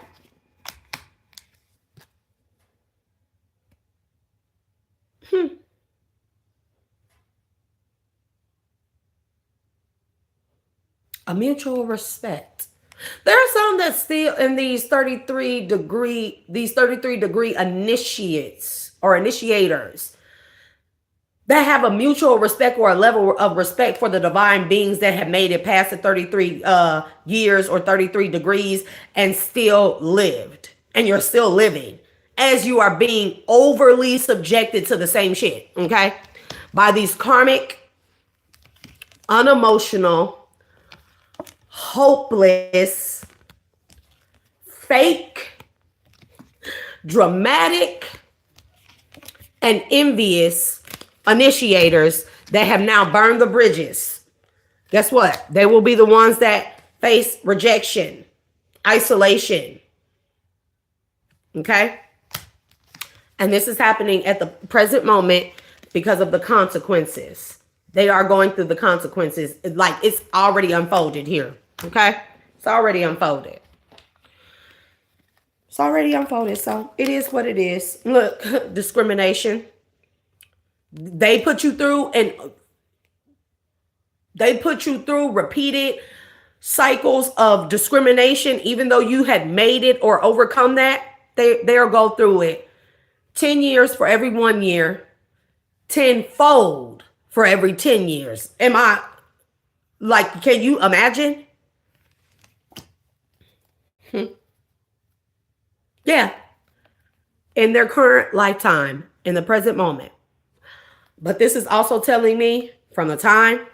A mutual respect. There are some that still in these 33 degree initiates or initiators that have a mutual respect or a level of respect for the divine beings that have made it past the 33 years or 33 degrees and still lived. And you're still living as you are being overly subjected to the same shit, okay? By these karmic, unemotional, hopeless, fake, dramatic, and envious initiators that have now burned the bridges, guess what? They will be the ones that face rejection, isolation. Okay? And this is happening at the present moment because of the consequences. They are going through the consequences. Like, it's already unfolded here. Okay? It's already unfolded. It's already unfolded. So it is what it is. Look, discrimination. They put you through repeated cycles of discrimination, even though you had made it or overcome that. They'll go through it 10 years for every 1 year, tenfold for every 10 years. Am I like, can you imagine? Yeah. In their current lifetime, in the present moment. But this is also telling me from the time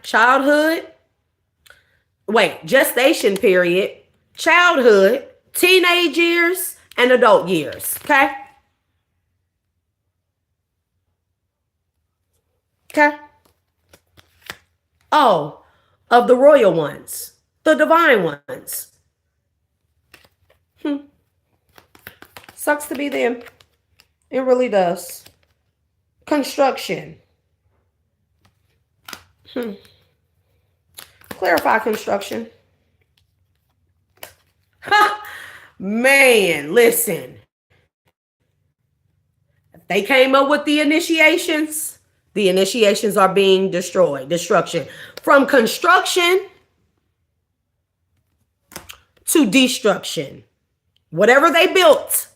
gestation period, childhood, teenage years, and adult years. Okay? Okay? Oh, of the royal ones, the divine ones. Sucks to be them. It really does. Construction. Clarify construction. Man, listen. They came up with the initiations. The initiations are being destroyed. Destruction. From construction to destruction. Whatever they built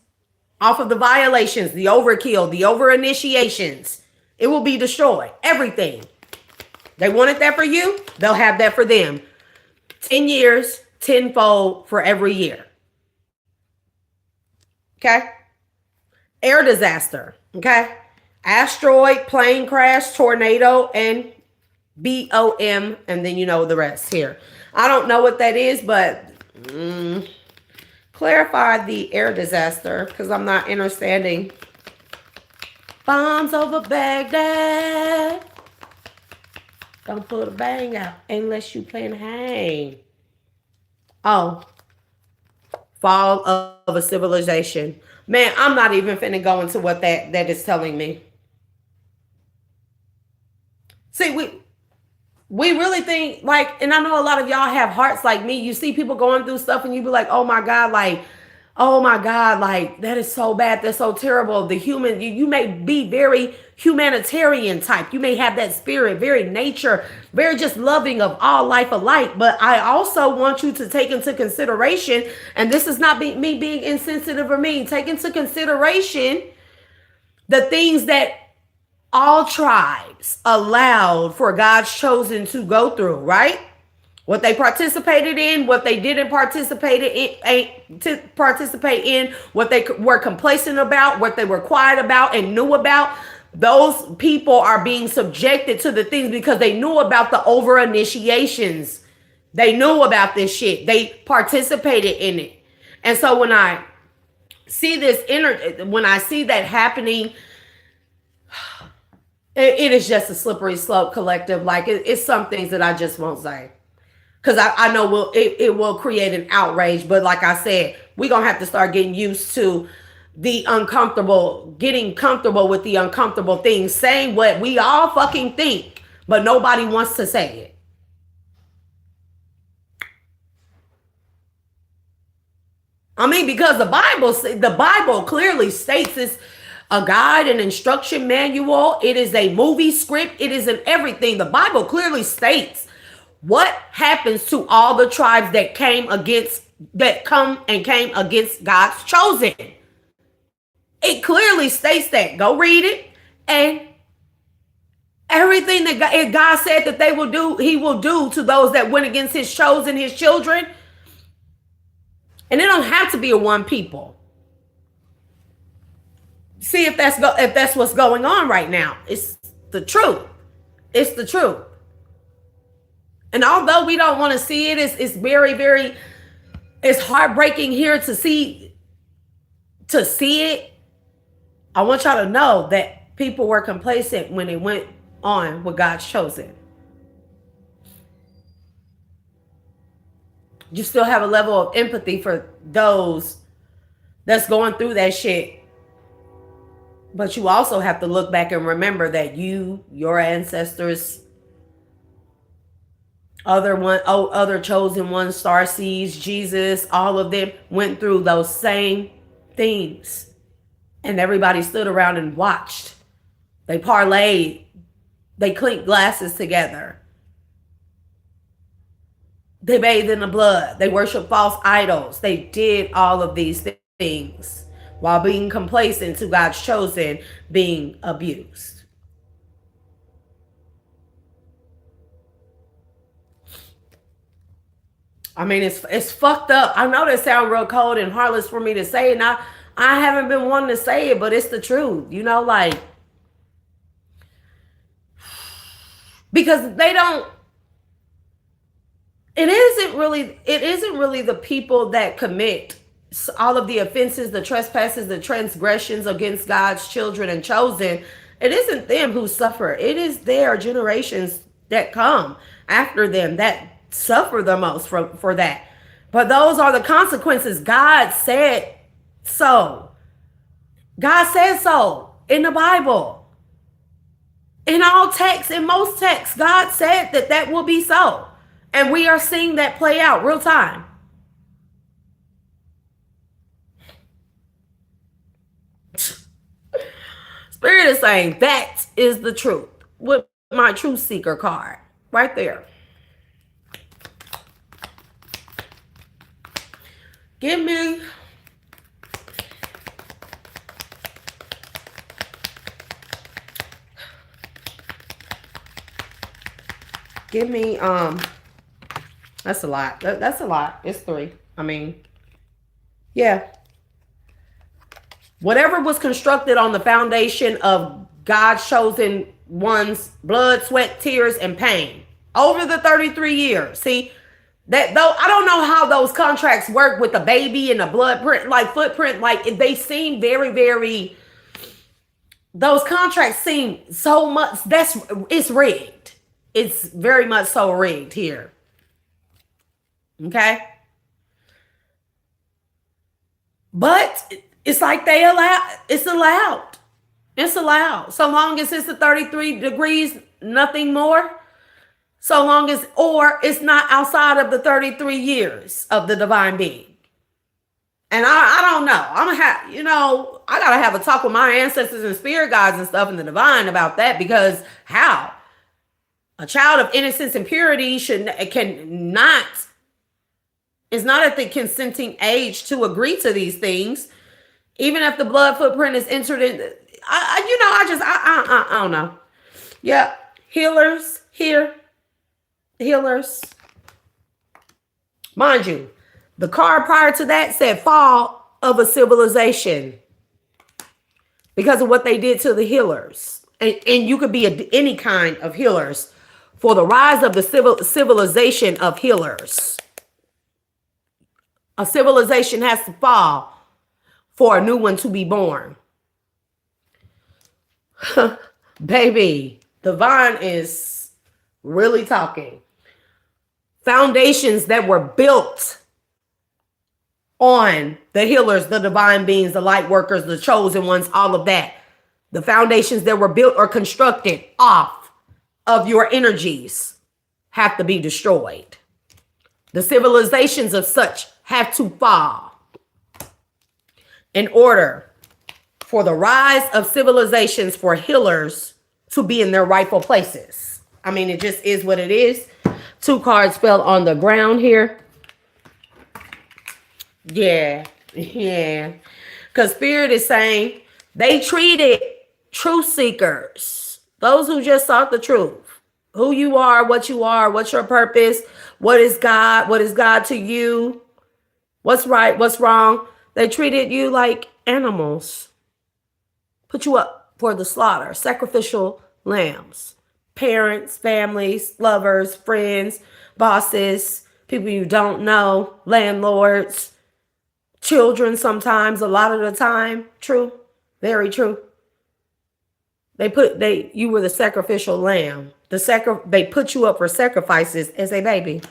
off of the violations, the overkill, the over-initiations, it will be destroyed. Everything. They wanted that for you, they'll have that for them. 10 years, tenfold for every year. Okay? Air disaster. Okay? Asteroid, plane crash, tornado, and BOM, and then you know the rest here. I don't know what that is, but clarify the air disaster, because I'm not understanding. Bombs over Baghdad. Don't pull the bang out unless you plan to hang. Oh. Fall of a civilization. Man, I'm not even finna go into what that is telling me. See, we really think, like, and I know a lot of y'all have hearts like me. You see people going through stuff and you be like, oh my God, like, that is so bad. That's so terrible. The human, you may be very humanitarian type. You may have that spirit, very nature, very just loving of all life alike. But I also want you to take into consideration, and this is not me being insensitive or mean, take into consideration the things that all tribes allowed for God's chosen to go through, right? What they participated in, what they didn't participate in, what they were complacent about, what they were quiet about and knew about. Those people are being subjected to the things because they knew about the over initiations. They knew about this shit. They participated in it. And so when I see when I see that happening, it is just a slippery slope, collective. Like it's some things that I just won't say. Because I know it will create an outrage. But like I said, we're going to have to start getting used to the uncomfortable, getting comfortable with the uncomfortable things, saying what we all fucking think, but nobody wants to say it. I mean, because the Bible clearly states it's a guide, an instruction manual. It is a movie script. It is in everything. The Bible clearly states what happens to all the tribes that came against God's chosen. It clearly states that. Go read it. And everything that God said that they will do, he will do to those that went against his chosen, his children. And it don't have to be a one people. See if that's what's going on right now. It's the truth. It's the truth. And although we don't want to see it, it's very, very, it's heartbreaking here to see it. I want y'all to know that people were complacent when it went on with God's chosen. You still have a level of empathy for those that's going through that shit. But you also have to look back and remember that your ancestors, other chosen ones, star seeds, Jesus, all of them went through those same things. And everybody stood around and watched. They parlayed. They clinked glasses together. They bathed in the blood. They worshiped false idols. They did all of these things while being complacent to God's chosen being abused. I mean, it's fucked up. I know that sounds real cold and heartless for me to say, and I haven't been wanting to say it, but it's the truth. You know, like, because they don't. It isn't really the people that commit all of the offenses, the trespasses, the transgressions against God's children and chosen. It isn't them who suffer. It is their generations that come after them that suffer the most for that. But those are the consequences. God said so. God said so in the Bible. In all texts, in most texts, God said that will be so. And we are seeing that play out real time. Spirit is saying that is the truth with my truth seeker card right there. Give me that's a lot. That's a lot. It's 3. I mean, yeah. Whatever was constructed on the foundation of God's chosen one's blood, sweat, tears, and pain over the 33 years. See, that though I don't know how those contracts work with the baby and the blood print, like footprint, like they seem very, very. Those contracts seem so much. It's rigged. It's very much so rigged here. Okay. But it's like it's allowed. So long as it's the 33 degrees, nothing more. So long as, or it's not outside of the 33 years of the divine being. And I don't know. I'm gonna have, I gotta have a talk with my ancestors and spirit guides and stuff in the divine about that, because how? A child of innocence and purity is not at the consenting age to agree to these things, even if the blood footprint is entered in. I don't know. Yeah, healers here, healers. Mind you, the card prior to that said fall of a civilization because of what they did to the healers, and you could be any kind of healers. For the rise of the civilization of healers. A civilization has to fall for a new one to be born. Baby, divine is really talking. Foundations that were built on the healers, the divine beings, the light workers, the chosen ones, all of that. The foundations that were built or constructed off of your energies have to be destroyed. The civilizations of such have to fall in order for the rise of civilizations for healers to be in their rightful places. I mean, it just is what it is. 2 cards fell on the ground here. Yeah. Because Spirit is saying they treated truth seekers, those who just sought the truth, who you are, what's your purpose, what is God to you, what's right, what's wrong. They treated you like animals, put you up for the slaughter, sacrificial lambs, parents, families, lovers, friends, bosses, people you don't know, landlords, children sometimes, a lot of the time. True, very true. You were the sacrificial lamb. They put you up for sacrifices as a baby.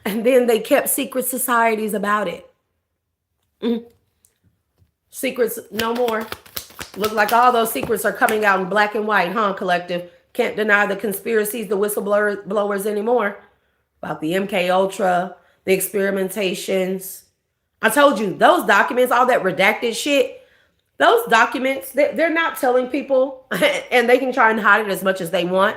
And then they kept secret societies about it. Secrets no more. Look like all those secrets are coming out in black and white, huh, collective? Can't deny the conspiracies, the whistleblowers anymore. About the MK Ultra, the experimentations. I told you, those documents, all that redacted shit, those documents, they're not telling people, and they can try and hide it as much as they want.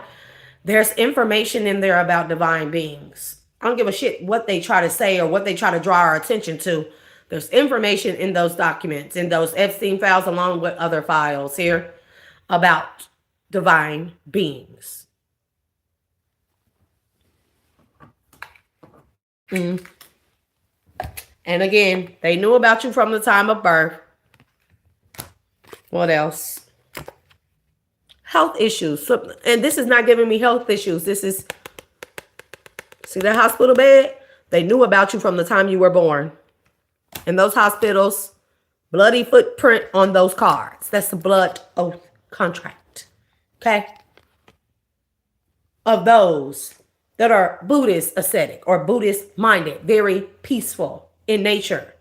There's information in there about divine beings. I don't give a shit what they try to say or what they try to draw our attention to. There's information in those documents, in those Epstein files, along with other files here about divine beings. And again, they knew about you from the time of birth. What else? Health issues. And this is not giving me health issues. This is, see that hospital bed? They knew about you from the time you were born. In those hospitals, bloody footprint on those cards. That's the blood oath contract. Okay? Of those that are Buddhist ascetic or Buddhist minded, very peaceful in nature.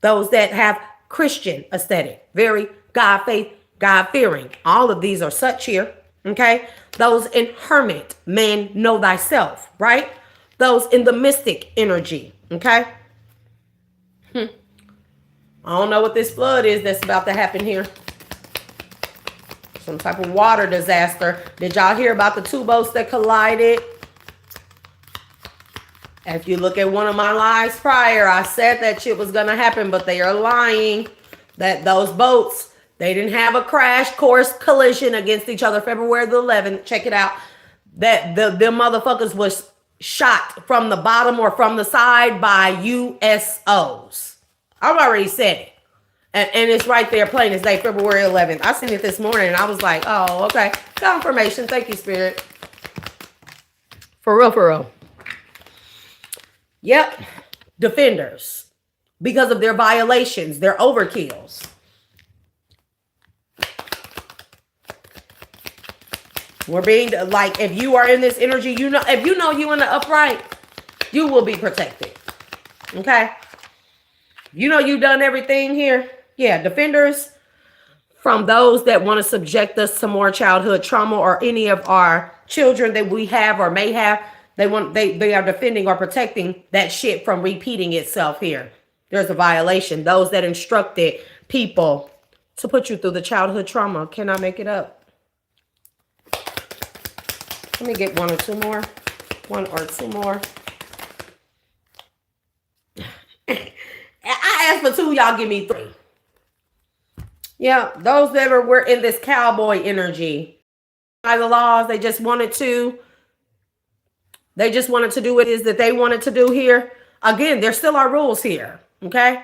Those that have Christian aesthetic, very God faith, God fearing. All of these are such here. Okay? Those in hermit, man, know thyself, right? Those in the mystic energy. Okay? I don't know what this flood is that's about to happen here. Some type of water disaster. Did y'all hear about the two boats that collided? If you look at one of my lives prior, I said that shit was going to happen, but they are lying. That those boats, they didn't have a crash course collision against each other February the 11th. Check it out. That them motherfuckers was shot from the bottom or from the side by USOs. I've already said it. And it's right there, plain as day, February 11th. I seen it this morning and I was like, oh, okay. Confirmation. Thank you, Spirit. For real, for real. Yep. Defenders. Because of their violations, their overkills. We're being like, if you are in this energy, you know, if you know you in the upright, you will be protected. Okay? You know you've done everything here. Yeah, defenders from those that want to subject us to more childhood trauma or any of our children that we have or may have. They are defending or protecting that shit from repeating itself here. There's a violation. Those that instructed people to put you through the childhood trauma cannot make it up. Let me get one or two more. One or two more. I asked for two, y'all give me three. Yeah, those that were in this cowboy energy. By the laws, they just wanted to do what it is that they wanted to do here. Again, there still are rules here. Okay?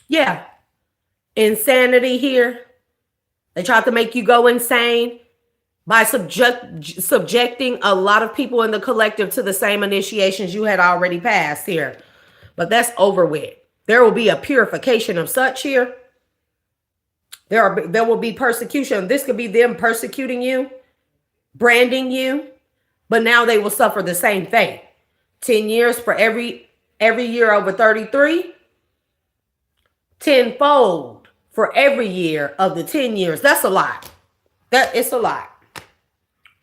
Yeah. Insanity here. They tried to make you go insane by subjecting a lot of people in the collective to the same initiations you had already passed here. But that's over with. There will be a purification of such here. There will be persecution. This could be them persecuting you, branding you, but now they will suffer the same fate. 10 years for every year over 33. Tenfold for every year of the 10 years. That's a lot. It's a lot.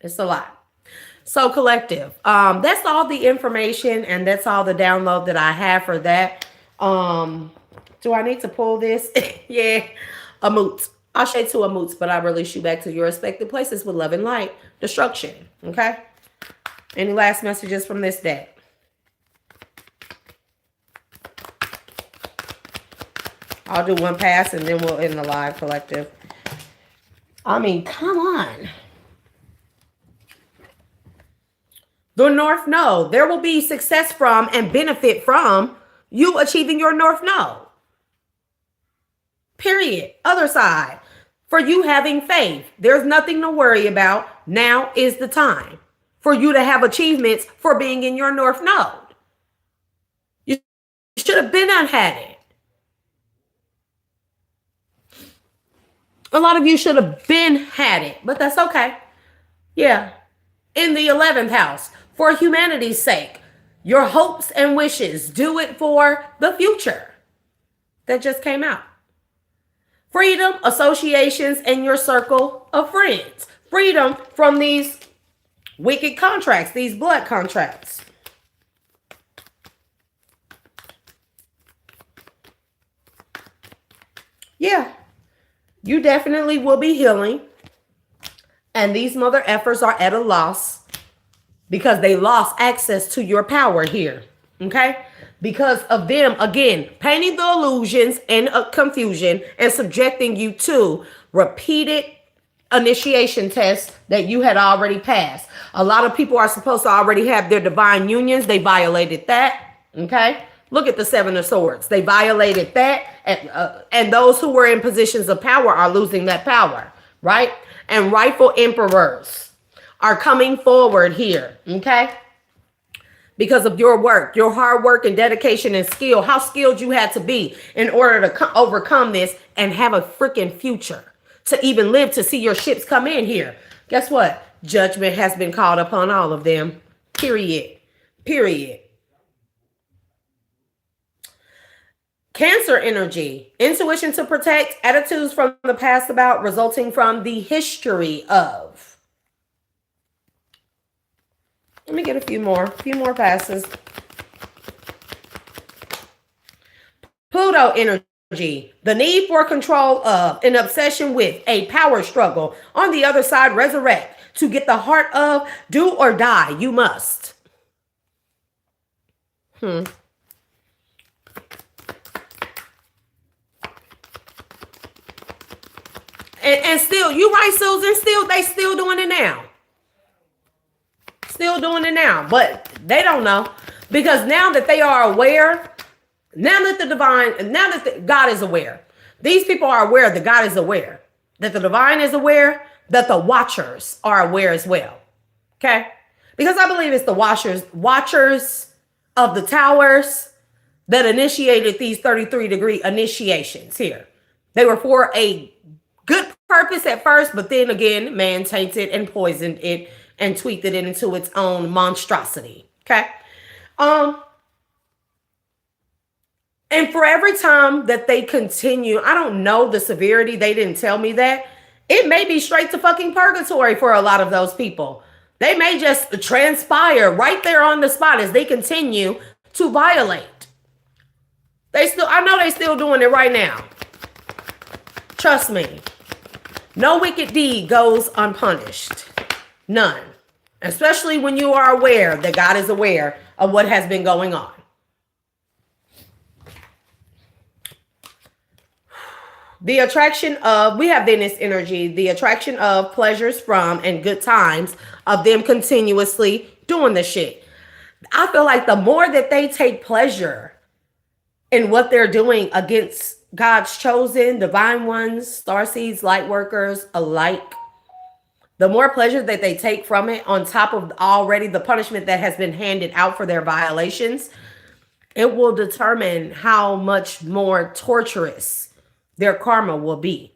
It's a lot. So collective, that's all the information and that's all the download that I have for that. Do I need to pull this? Yeah. A moot. I'll shade to a moots, but I release you back to your respective places with love and light. Destruction. Okay? Any last messages from this deck? I'll do one pass and then we'll end the live, collective. I mean, come on. The North Node. There will be success from and benefit from you achieving your North Node. Period. Other side. For you having faith. There's nothing to worry about. Now is the time for you to have achievements for being in your North Node. You should have been unhad it. A lot of you should have been had it, but that's okay. Yeah. In the 11th house, for humanity's sake, your hopes and wishes, do it for the future. That just came out. Freedom, associations, and your circle of friends. Freedom from these wicked contracts, these blood contracts. Yeah, you definitely will be healing. And these mother effers are at a loss because they lost access to your power here. Okay? Because of them, again, painting the illusions and confusion and subjecting you to repeated initiation tests that you had already passed. A lot of people are supposed to already have their divine unions. They violated that. Okay? Look at the Seven of Swords. They violated that. And those who were in positions of power are losing that power. Right? And rightful emperors are coming forward here. Okay? Because of your work, your hard work and dedication and skill, how skilled you had to be in order to overcome this and have a freaking future, to even live to see your ships come in here. Guess what? Judgment has been called upon all of them. Period. Period. Cancer energy, intuition to protect, attitudes from the past about, resulting from the history of. Let me get a few more passes. Pluto energy, the need for control of, an obsession with, a power struggle. On the other side, resurrect, to get the heart of, do or die, you must. And still, you right, Susan, they still doing it now. Still doing it now, but they don't know, because now that they are aware, now that God is aware, these people are aware that God is aware, that the divine is aware, that the watchers are aware as well. Okay? Because I believe it's the watchers of the towers that initiated these 33-degree initiations here. They were for a good purpose at first, but then again, man tainted and poisoned it and tweaked it into its own monstrosity. Okay. And for every time that they continue, I don't know the severity. They didn't tell me that. It may be straight to fucking purgatory for a lot of those people. They may just transpire right there on the spot as they continue to violate. I know they still doing it right now. Trust me. No wicked deed goes unpunished. None. Especially when you are aware that God is aware of what has been going on. The attraction of, we have Venus energy, the attraction of pleasures from and good times of them continuously doing the shit. I feel like the more that they take pleasure in what they're doing against God's chosen, divine ones, starseeds, light workers alike, the more pleasure that they take from it, on top of already the punishment that has been handed out for their violations, it will determine how much more torturous their karma will be.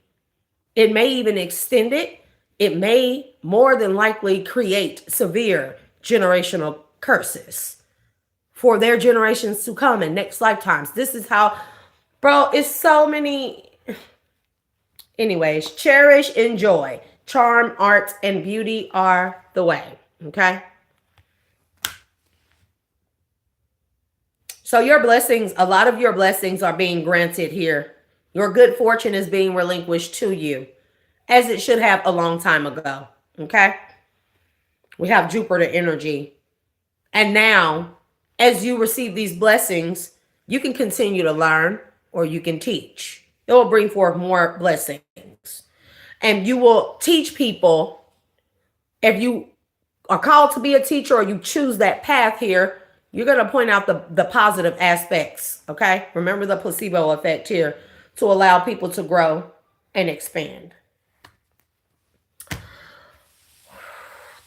It may even extend it. It may more than likely create severe generational curses for their generations to come in next lifetimes. This is how, bro, it's so many. Anyways, cherish, enjoy. Charm, art, and beauty are the way. Okay. So your blessings, a lot of your blessings are being granted here. Your good fortune is being relinquished to you, as it should have a long time ago. Okay. We have Jupiter energy. And now, as you receive these blessings, you can continue to learn or you can teach. It will bring forth more blessings. And you will teach people. If you are called to be a teacher or you choose that path here, you're going to point out the positive aspects. Okay. Remember the placebo effect here, to allow people to grow and expand.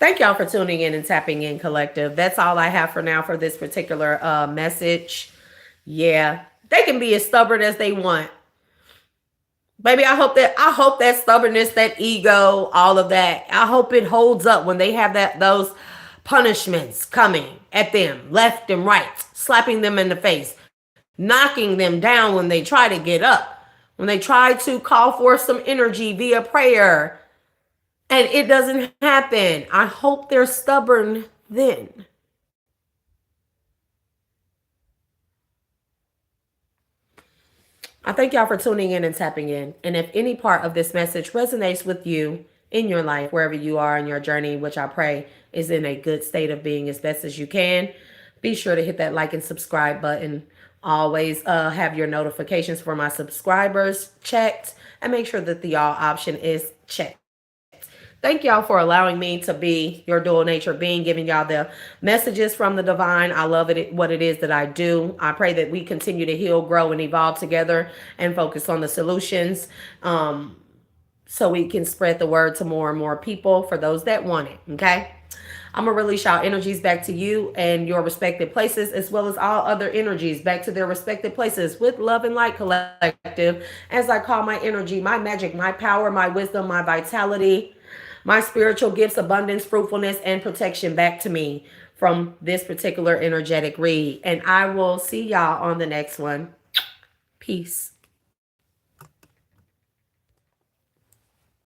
Thank y'all for tuning in and tapping in, collective. That's all I have for now for this particular message. Yeah, they can be as stubborn as they want. Baby, I hope that stubbornness, that ego, all of that, I hope it holds up when they have those punishments coming at them left and right, slapping them in the face, knocking them down when they try to get up, when they try to call for some energy via prayer and it doesn't happen. I hope they're stubborn then. I thank y'all for tuning in and tapping in. And if any part of this message resonates with you in your life, wherever you are in your journey, which I pray is in a good state of being as best as you can, be sure to hit that like and subscribe button. Always have your notifications for my subscribers checked and make sure that the all option is checked. Thank y'all for allowing me to be your dual nature being, giving y'all the messages from the divine. I love it, what it is that I do. I pray that we continue to heal, grow, and evolve together and focus on the solutions so we can spread the word to more and more people for those that want it, okay? I'm going to release y'all energies back to you and your respective places, as well as all other energies back to their respective places with love and light, collective, as I call my energy, my magic, my power, my wisdom, my vitality, my spiritual gifts, abundance, fruitfulness, and protection back to me from this particular energetic read. And I will see y'all on the next one. Peace.